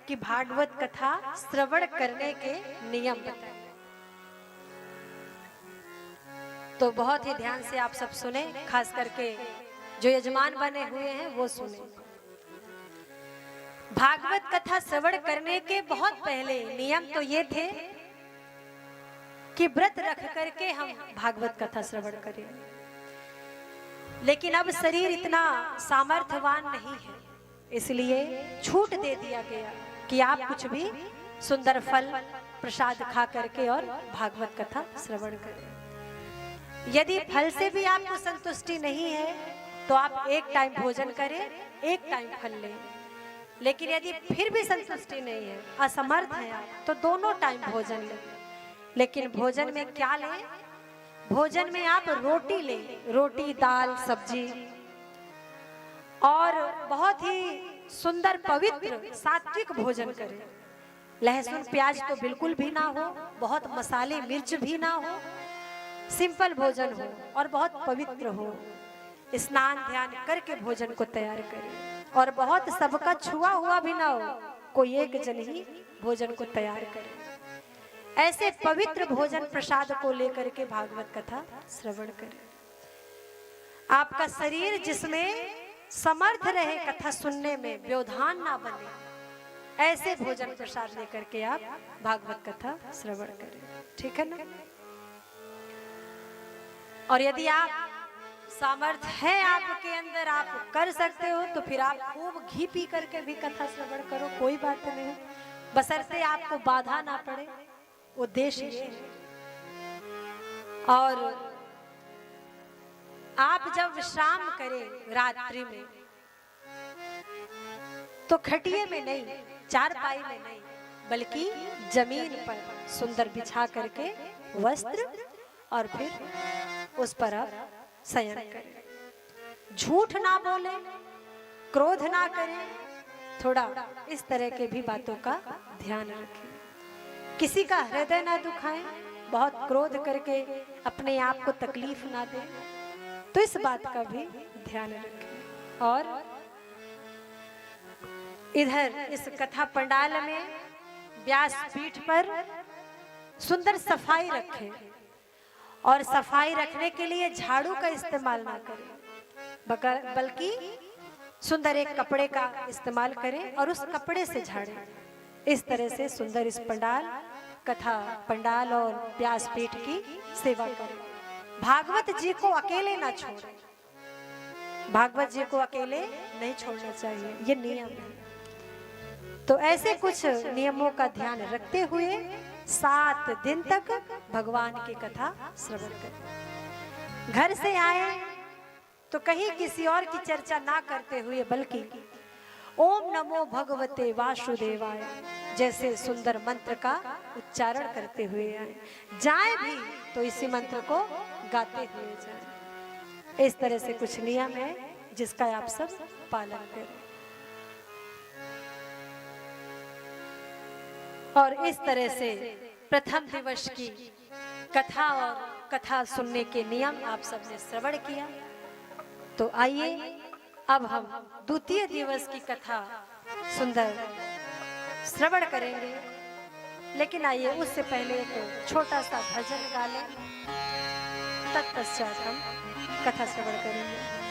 कि भागवत कथा श्रवण करने के नियम बताए। तो बहुत ही ध्यान से आप सब सुने, खास करके जो यजमान बने हुए हैं वो सुने। भागवत कथा श्रवण करने के बहुत पहले नियम तो ये थे कि व्रत रख करके हम भागवत कथा श्रवण करें, लेकिन अब शरीर इतना सामर्थ्यवान नहीं है, इसलिए छूट दे दिया गया कि आप कुछ भी सुंदर फल प्रसाद खा करके और भागवत कथा श्रवण करें। यदि फल से भी आपको संतुष्टि नहीं है तो आप एक टाइम भोजन करें, एक टाइम फल लें। लेकिन यदि फिर भी संतुष्टि नहीं है, असमर्थ है आप, तो दोनों टाइम भोजन लें। लेकिन भोजन में क्या लें? भोजन में आप रोटी लें, रोटी दाल सब्जी, और बहुत ही सुंदर पवित्र सात्विक भोजन करें। लहसुन प्याज तो बिल्कुल भी ना हो, बहुत मसाले मिर्च भी ना हो, सिंपल भोजन हो और बहुत पवित्र हो। स्नान ध्यान करके भोजन को तैयार करें, और बहुत सबका छुआ हुआ भी ना हो, कोई एक जन ही भोजन को तैयार करे। ऐसे पवित्र भोजन प्रसाद को लेकर के भागवत कथा श्रवण करें। आपका शरीर जिसमें समर्थ रहे कथा सुनने में, व्यवधान ना बने, ऐसे भोजन प्रसाद लेकर के आप भागवत कथा श्रवण करें। ठीक है ना? और यदि आप सामर्थ्य है आपके अंदर, आप कर सकते हो, तो फिर आप खूब घी पी करके भी कथा श्रवण करो, कोई बात नहीं, बशर्ते आपको बाधा ना पड़े। उद्देश्य ये है। और आप जब विश्राम करें रात्रि में, तो खटिए में नहीं, चारपाई में नहीं, बल्कि जमीन पर सुंदर बिछा करके वस्त्र, और फिर उस पर आप शयन करें। झूठ ना बोले, क्रोध ना करें, थोड़ा इस तरह के भी बातों का ध्यान रखें। किसी का हृदय ना दुखाएं, बहुत क्रोध करके अपने आप को तकलीफ ना दें, तो इस बात का भी ध्यान रखें। और इधर इस कथा पंडाल में व्यास पीठ पर सुंदर सफाई रखें, और सफाई रखने के लिए झाड़ू का इस्तेमाल ना करें, बल्कि सुंदर एक कपड़े का इस्तेमाल करें और उस कपड़े से झाड़ें। इस तरह से सुंदर इस पंडाल, कथा पंडाल और व्यासपीठ की सेवा करें। भागवत जी को अकेले ना छोड़ें, भागवत जी को अकेले नहीं छोड़ना चाहिए, ये नियम है। तो ऐसे कुछ नियमों का ध्यान रखते हुए 7 दिन तक भगवान की कथा श्रवण करें। घर से आए तो कहीं किसी और की चर्चा ना करते हुए, बल्कि ओम नमो भगवते वासुदेवाय जैसे सुंदर मंत्र का उच्चारण करते हुए आए। जाए भी तो इसी मंत्र को गाते हुए जाए। इस तरह से कुछ नियम है जिसका आप सब पालन करें। और इस तरह से प्रथम दिवस की कथा और कथा सुनने के नियम आप सबने श्रवण किया। तो आइए अब हम द्वितीय दिवस की कथा सुंदर श्रवण करेंगे, लेकिन आइए उससे पहले एक छोटा सा भजन गा लें, तत्पश्चात हम कथा श्रवण करेंगे।